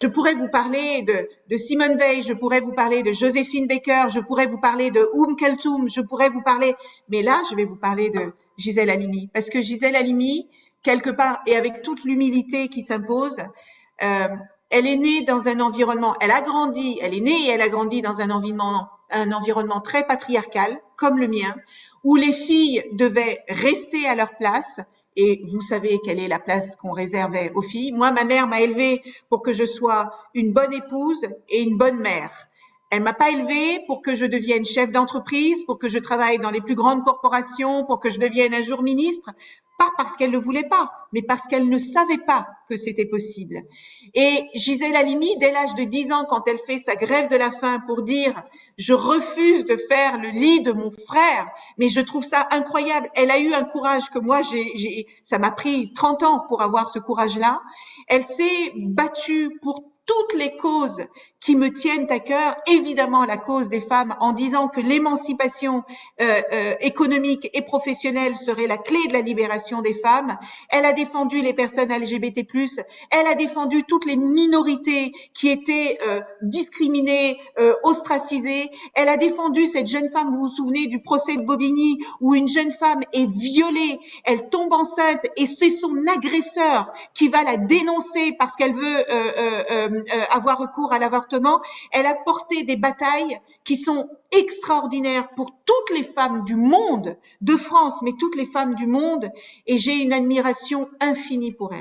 Je pourrais vous parler de Simone Veil, je pourrais vous parler de Joséphine Baker, je pourrais vous parler de Kulthum, je pourrais vous parler, mais là, je vais vous parler de Gisèle Halimi, parce que Gisèle Halimi, quelque part, et avec toute l'humilité qui s'impose, elle est née dans un environnement, elle est née et elle a grandi dans un environnement très patriarcal, comme le mien, où les filles devaient rester à leur place. Et vous savez quelle est la place qu'on réservait aux filles. Moi, ma mère m'a élevée pour que je sois une bonne épouse et une bonne mère. Elle m'a pas élevée pour que je devienne chef d'entreprise, pour que je travaille dans les plus grandes corporations, pour que je devienne un jour ministre. Pas parce qu'elle ne voulait pas, mais parce qu'elle ne savait pas que c'était possible. Et Gisèle Halimi, dès l'âge de 10 ans, quand elle fait sa grève de la faim pour dire « je refuse de faire le lit de mon frère », mais je trouve ça incroyable. Elle a eu un courage que moi, ça m'a pris 30 ans pour avoir ce courage-là. Elle s'est battue pour toutes les causes qui me tiennent à cœur, évidemment la cause des femmes, en disant que l'émancipation économique et professionnelle serait la clé de la libération des femmes. Elle a défendu les personnes LGBT+, elle a défendu toutes les minorités qui étaient discriminées, ostracisées. Elle a défendu cette jeune femme, vous vous souvenez du procès de Bobigny, où une jeune femme est violée, elle tombe enceinte et c'est son agresseur qui va la dénoncer parce qu'elle veut avoir recours à l'avortement. Elle a porté des batailles qui sont extraordinaires pour toutes les femmes du monde, de France, mais toutes les femmes du monde, et j'ai une admiration infinie pour elle.